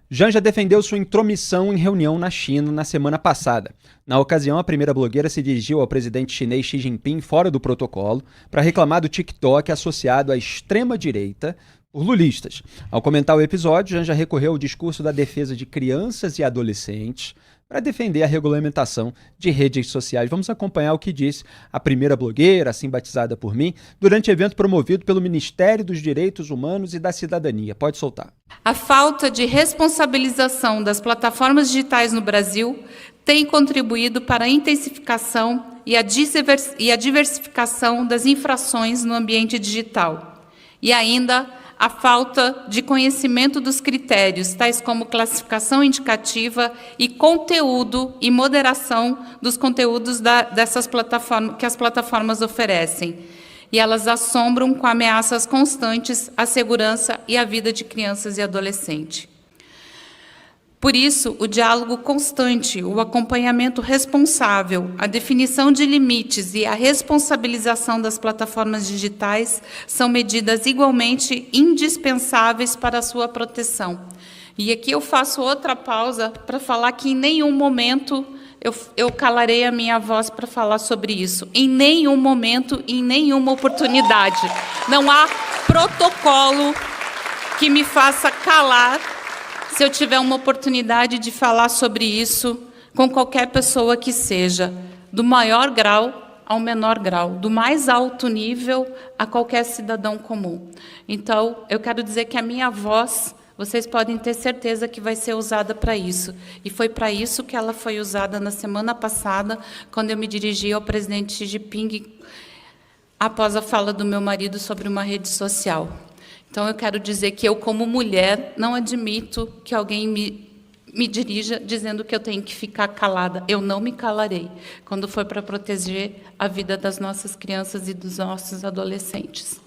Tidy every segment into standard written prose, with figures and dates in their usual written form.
Janja defendeu sua intromissão em reunião na China na semana passada. Na ocasião, a primeira blogueira se dirigiu ao presidente chinês Xi Jinping fora do protocolo para reclamar do TikTok associado à extrema-direita por lulistas. Ao comentar o episódio, Janja recorreu ao discurso da defesa de crianças e adolescentes para defender a regulamentação de redes sociais. Vamos acompanhar o que disse a primeira blogueira, assim batizada por mim, durante evento promovido pelo Ministério dos Direitos Humanos e da Cidadania. Pode soltar. A falta de responsabilização das plataformas digitais no Brasil tem contribuído para a intensificação e a diversificação das infrações no ambiente digital. E ainda a falta de conhecimento dos critérios, tais como classificação indicativa e conteúdo e moderação dos conteúdos dessas plataformas que as plataformas oferecem. E elas assombram com ameaças constantes à segurança e à vida de crianças e adolescentes. Por isso, o diálogo constante, o acompanhamento responsável, a definição de limites e a responsabilização das plataformas digitais são medidas igualmente indispensáveis para a sua proteção. E aqui eu faço outra pausa para falar que em nenhum momento eu calarei a minha voz para falar sobre isso. Em nenhum momento, em nenhuma oportunidade. Não há protocolo que me faça calar se eu tiver uma oportunidade de falar sobre isso com qualquer pessoa que seja, do maior grau ao menor grau, do mais alto nível a qualquer cidadão comum. Então, eu quero dizer que a minha voz, vocês podem ter certeza que vai ser usada para isso. E foi para isso que ela foi usada na semana passada, quando eu me dirigi ao presidente Xi Jinping, após a fala do meu marido sobre uma rede social. Então, eu quero dizer que eu, como mulher, não admito que alguém me dirija dizendo que eu tenho que ficar calada. Eu não me calarei quando for para proteger a vida das nossas crianças e dos nossos adolescentes.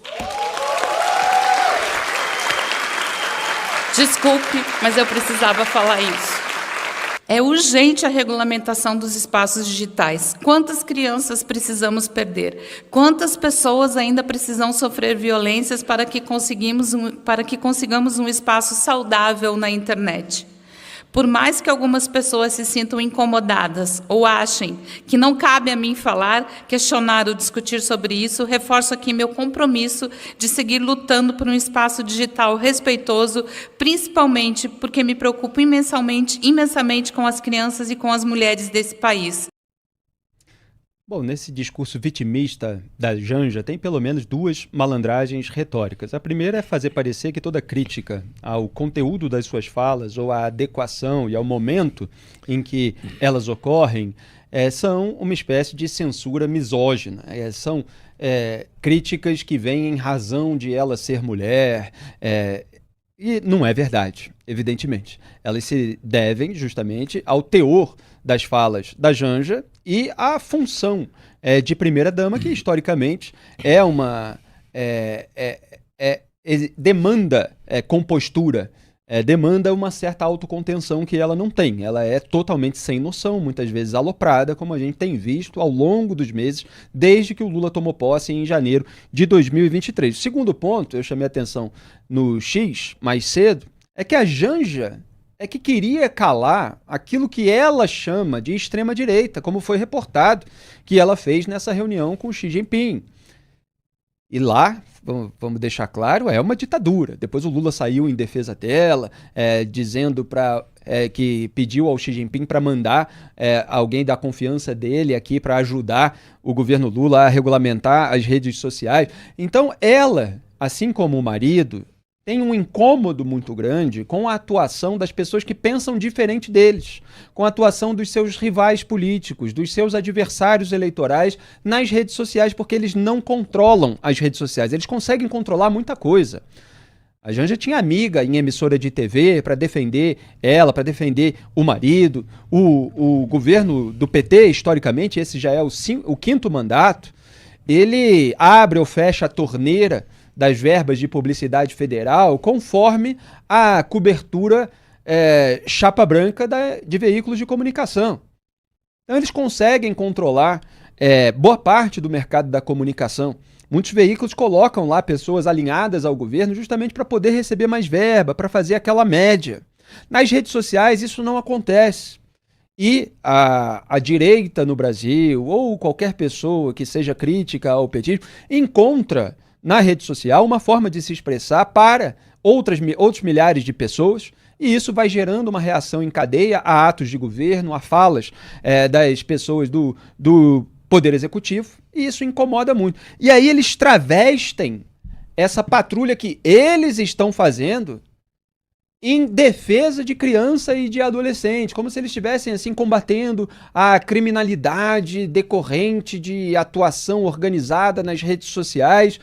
Desculpe, mas eu precisava falar isso. É urgente a regulamentação dos espaços digitais. Quantas crianças precisamos perder? Quantas pessoas ainda precisam sofrer violências para que consigamos um espaço saudável na internet? Por mais que algumas pessoas se sintam incomodadas ou achem que não cabe a mim falar, questionar ou discutir sobre isso, reforço aqui meu compromisso de seguir lutando por um espaço digital respeitoso, principalmente porque me preocupo imensamente com as crianças e com as mulheres desse país. Bom, nesse discurso vitimista da Janja tem pelo menos duas malandragens retóricas. A primeira é fazer parecer que toda crítica ao conteúdo das suas falas ou à adequação e ao momento em que elas ocorrem são uma espécie de censura misógina. São críticas que vêm em razão de ela ser mulher. E não é verdade, evidentemente. Elas se devem justamente ao teor das falas da Janja e à função de primeira-dama, que historicamente é uma demanda compostura, demanda uma certa autocontenção que ela não tem. Ela é totalmente sem noção, muitas vezes aloprada, como a gente tem visto ao longo dos meses, desde que o Lula tomou posse em janeiro de 2023. O segundo ponto, eu chamei a atenção no X mais cedo, é que a Janja é que queria calar aquilo que ela chama de extrema-direita, como foi reportado que ela fez nessa reunião com Xi Jinping. E lá, vamos deixar claro, é uma ditadura. Depois o Lula saiu em defesa dela, dizendo que pediu ao Xi Jinping para mandar alguém da confiança dele aqui para ajudar o governo Lula a regulamentar as redes sociais. Então ela, assim como o marido, tem um incômodo muito grande com a atuação das pessoas que pensam diferente deles, com a atuação dos seus rivais políticos, dos seus adversários eleitorais nas redes sociais, porque eles não controlam as redes sociais, eles conseguem controlar muita coisa. A Janja tinha amiga em emissora de TV para defender ela, para defender o marido. O governo do PT, historicamente, esse já é o quinto mandato, ele abre ou fecha a torneira das verbas de publicidade federal conforme a cobertura chapa branca de veículos de comunicação. Então eles conseguem controlar boa parte do mercado da comunicação. Muitos veículos colocam lá pessoas alinhadas ao governo justamente para poder receber mais verba, para fazer aquela média. Nas redes sociais isso não acontece. E a direita no Brasil, ou qualquer pessoa que seja crítica ao petismo, encontra na rede social uma forma de se expressar para outros milhares de pessoas, e isso vai gerando uma reação em cadeia a atos de governo, a falas das pessoas do Poder Executivo, e isso incomoda muito. E aí eles travestem essa patrulha que eles estão fazendo em defesa de criança e de adolescente, como se eles estivessem assim combatendo a criminalidade decorrente de atuação organizada nas redes sociais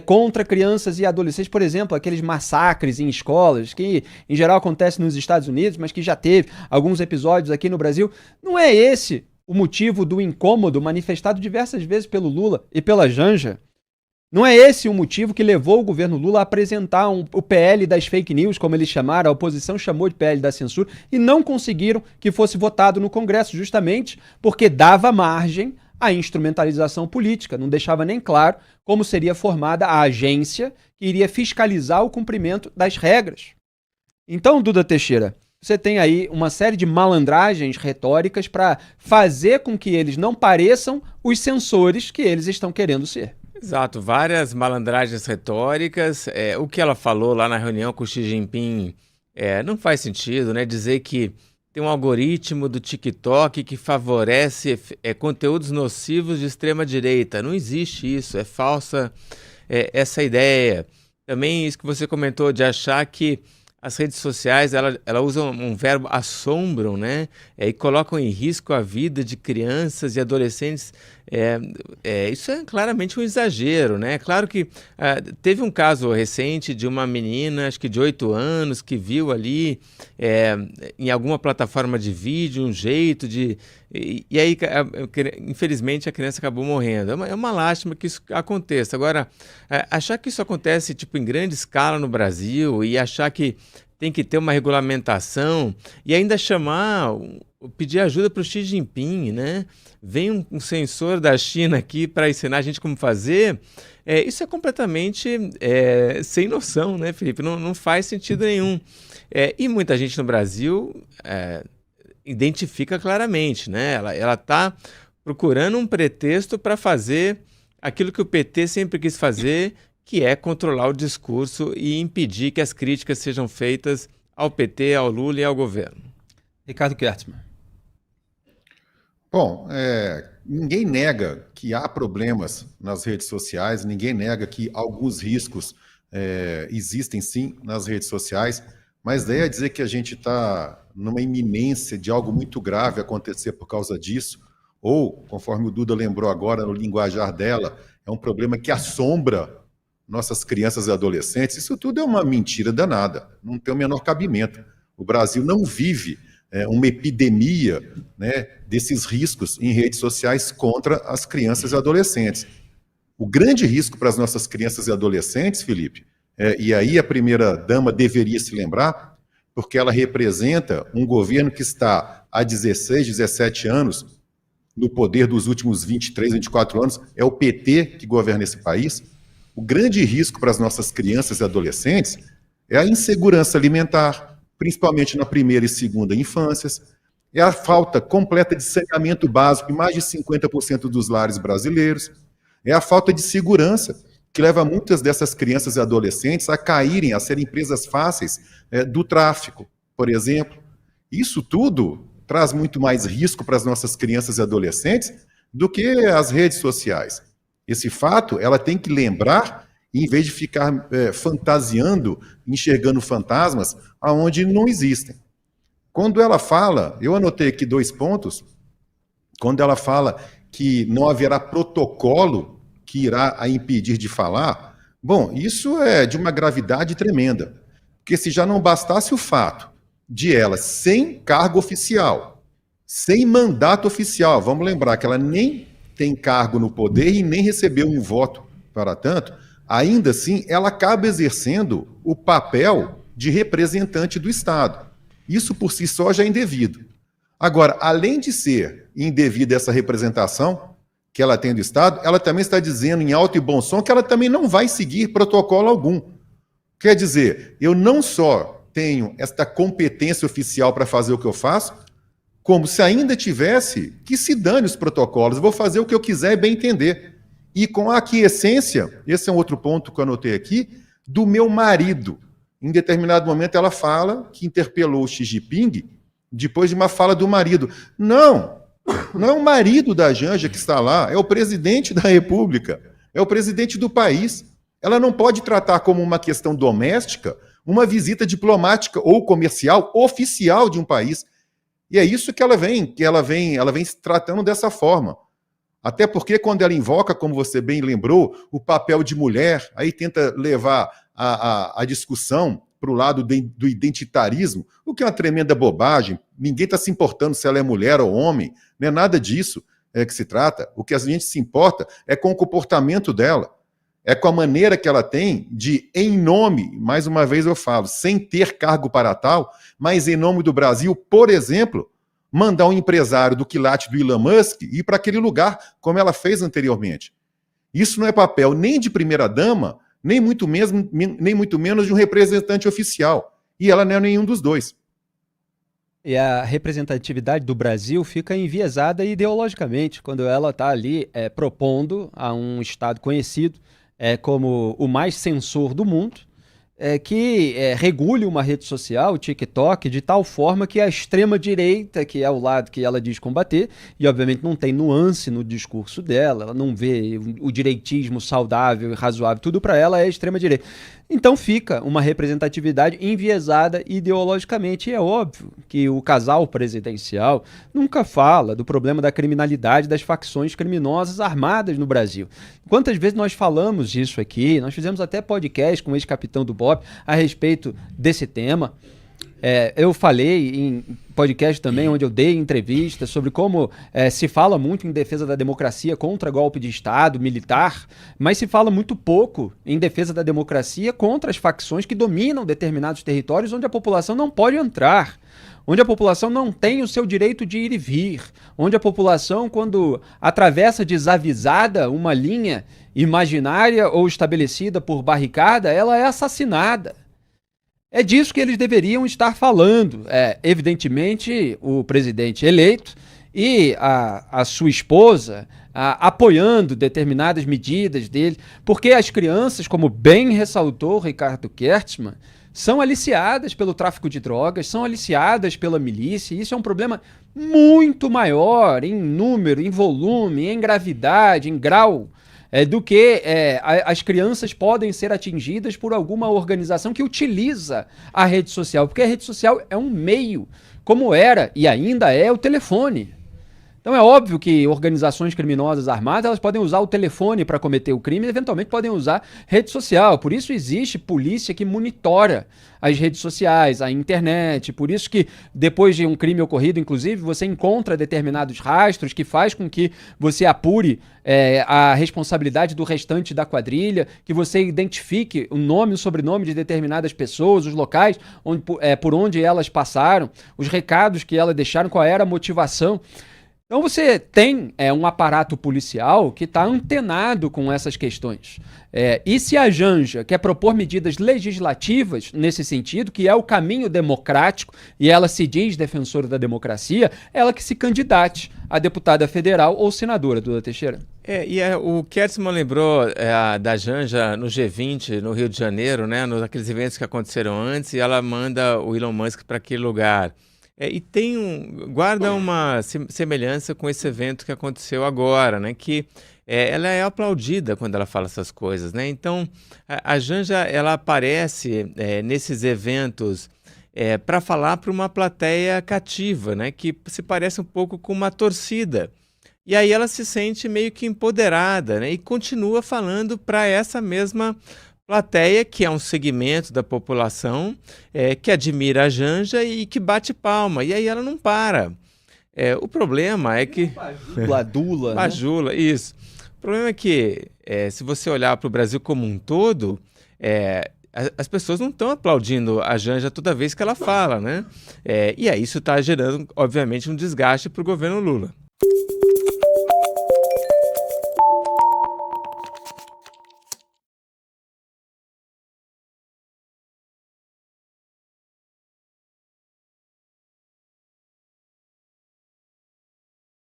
contra crianças e adolescentes, por exemplo, aqueles massacres em escolas, que em geral acontecem nos Estados Unidos, mas que já teve alguns episódios aqui no Brasil. Não é esse o motivo do incômodo manifestado diversas vezes pelo Lula e pela Janja? Não é esse o motivo que levou o governo Lula a apresentar o PL das fake news, como eles chamaram, a oposição chamou de PL da censura, e não conseguiram que fosse votado no Congresso, justamente porque dava margem à instrumentalização política, não deixava nem claro como seria formada a agência que iria fiscalizar o cumprimento das regras. Então, Duda Teixeira, você tem aí uma série de malandragens retóricas para fazer com que eles não pareçam os censores que eles estão querendo ser. Exato, várias malandragens retóricas. O que ela falou lá na reunião com o Xi Jinping não faz sentido, né? Dizer que tem um algoritmo do TikTok que favorece conteúdos nocivos de extrema direita. Não existe isso, é falsa essa ideia. Também isso que você comentou de achar que as redes sociais, ela usam um verbo assombram, né? E colocam em risco a vida de crianças e adolescentes. Isso é claramente um exagero, né? Claro que teve um caso recente de uma menina, acho que de 8 anos, que viu ali em alguma plataforma de vídeo um jeito de... E aí, infelizmente, a criança acabou morrendo. É uma lástima que isso aconteça. Agora, achar que isso acontece tipo, em grande escala no Brasil e achar que tem que ter uma regulamentação e ainda pedir ajuda para o Xi Jinping, né? Vem um censor da China aqui para ensinar a gente como fazer. Isso é completamente sem noção, né, Felipe? Não faz sentido nenhum. E muita gente no Brasil identifica claramente, né? Ela está procurando um pretexto para fazer aquilo que o PT sempre quis fazer, que é controlar o discurso e impedir que as críticas sejam feitas ao PT, ao Lula e ao governo. Ricardo Kertzmann. Bom, ninguém nega que há problemas nas redes sociais, ninguém nega que alguns riscos existem sim nas redes sociais, mas daí é dizer que a gente está numa iminência de algo muito grave acontecer por causa disso, ou, conforme o Duda lembrou agora no linguajar dela, é um problema que assombra nossas crianças e adolescentes. Isso tudo é uma mentira danada, não tem o menor cabimento. O Brasil não vive uma epidemia, né, desses riscos em redes sociais contra as crianças e adolescentes. O grande risco para as nossas crianças e adolescentes, Felipe, e aí a primeira-dama deveria se lembrar, porque ela representa um governo que está há 16, 17 anos no poder dos últimos 23, 24 anos, é o PT que governa esse país. O grande risco para as nossas crianças e adolescentes é a insegurança alimentar, principalmente na primeira e segunda infâncias, é a falta completa de saneamento básico em mais de 50% dos lares brasileiros, é a falta de segurança, que leva muitas dessas crianças e adolescentes a caírem, a serem presas fáceis do tráfico, por exemplo. Isso tudo traz muito mais risco para as nossas crianças e adolescentes do que as redes sociais. Esse fato, ela tem que lembrar, em vez de ficar fantasiando, enxergando fantasmas aonde não existem. Quando ela fala, eu anotei aqui 2 pontos, quando ela fala que não haverá protocolo que irá a impedir de falar, bom, isso é de uma gravidade tremenda, porque se já não bastasse o fato de ela, sem cargo oficial, sem mandato oficial, vamos lembrar que ela nem tem cargo no poder e nem recebeu um voto para tanto, ainda assim ela acaba exercendo o papel de representante do Estado. Isso por si só já é indevido. Agora, além de ser indevida essa representação que ela tem do Estado, ela também está dizendo em alto e bom som que ela também não vai seguir protocolo algum. Quer dizer, eu não só tenho esta competência oficial para fazer o que eu faço, como se ainda tivesse que se dane os protocolos, eu vou fazer o que eu quiser e bem entender. E com a aquiescência, esse é um outro ponto que eu anotei aqui, do meu marido. Em determinado momento ela fala que interpelou o Xi Jinping depois de uma fala do marido. Não é o marido da Janja que está lá, é o presidente da República, é o presidente do país. Ela não pode tratar como uma questão doméstica uma visita diplomática ou comercial oficial de um país. E é isso que ela vem se tratando dessa forma. Até porque quando ela invoca, como você bem lembrou, o papel de mulher, aí tenta levar a discussão para o lado do identitarismo, o que é uma tremenda bobagem. Ninguém está se importando se ela é mulher ou homem, não é nada disso que se trata. O que a gente se importa é com o comportamento dela, é com a maneira que ela tem de, em nome, mais uma vez eu falo, sem ter cargo para tal, mas em nome do Brasil, por exemplo, mandar um empresário do quilate do Elon Musk ir para aquele lugar, como ela fez anteriormente. Isso não é papel nem de primeira-dama, nem muito menos de um representante oficial. E ela não é nenhum dos dois. E a representatividade do Brasil fica enviesada ideologicamente, quando ela está ali propondo a um Estado conhecido como o mais censor do mundo, que regule uma rede social, o TikTok, de tal forma que a extrema-direita, que é o lado que ela diz combater, e obviamente não tem nuance no discurso dela, ela não vê o direitismo saudável e razoável, tudo para ela é extrema-direita. Então fica uma representatividade enviesada ideologicamente, e é óbvio que o casal presidencial nunca fala do problema da criminalidade das facções criminosas armadas no Brasil. Quantas vezes nós falamos disso aqui, nós fizemos até podcast com o ex-capitão do BOPE a respeito desse tema. Eu falei em podcast também, onde eu dei entrevista sobre como se fala muito em defesa da democracia contra golpe de Estado militar, mas se fala muito pouco em defesa da democracia contra as facções que dominam determinados territórios onde a população não pode entrar, onde a população não tem o seu direito de ir e vir, onde a população, quando atravessa desavisada uma linha imaginária ou estabelecida por barricada, ela é assassinada. É disso que eles deveriam estar falando. Evidentemente, o presidente eleito e a sua esposa apoiando determinadas medidas dele, porque as crianças, como bem ressaltou Ricardo Kertzmann, são aliciadas pelo tráfico de drogas, são aliciadas pela milícia, e isso é um problema muito maior em número, em volume, em gravidade, em grau, do que as crianças podem ser atingidas por alguma organização que utiliza a rede social, porque a rede social é um meio, como era e ainda é o telefone. Então é óbvio que organizações criminosas armadas elas podem usar o telefone para cometer o crime e eventualmente podem usar rede social. Por isso existe polícia que monitora as redes sociais, a internet. Por isso que depois de um crime ocorrido, inclusive, você encontra determinados rastros que faz com que você apure a responsabilidade do restante da quadrilha, que você identifique o nome e o sobrenome de determinadas pessoas, os locais por onde elas passaram, os recados que elas deixaram, qual era a motivação. Então você tem um aparato policial que está antenado com essas questões. E se a Janja quer propor medidas legislativas nesse sentido, que é o caminho democrático, e ela se diz defensora da democracia, ela que se candidate a deputada federal ou senadora, Duda Teixeira. O Kertzmann lembrou da Janja no G20, no Rio de Janeiro, né, naqueles eventos que aconteceram antes, e ela manda o Elon Musk para aquele lugar. E guarda uma semelhança com esse evento que aconteceu agora, né? Que ela é aplaudida quando ela fala essas coisas, né? Então, a Janja, ela aparece nesses eventos para falar para uma plateia cativa, né? Que se parece um pouco com uma torcida. E aí ela se sente meio que empoderada, né? E continua falando para essa mesma plateia, que é um segmento da população que admira a Janja e que bate palma. E aí ela não para. O problema é que... Bajula, Bajula, né? Isso. O problema é que, se você olhar para o Brasil como um todo, as pessoas não estão aplaudindo a Janja toda vez que ela fala, né? E aí isso está gerando, obviamente, um desgaste para o governo Lula.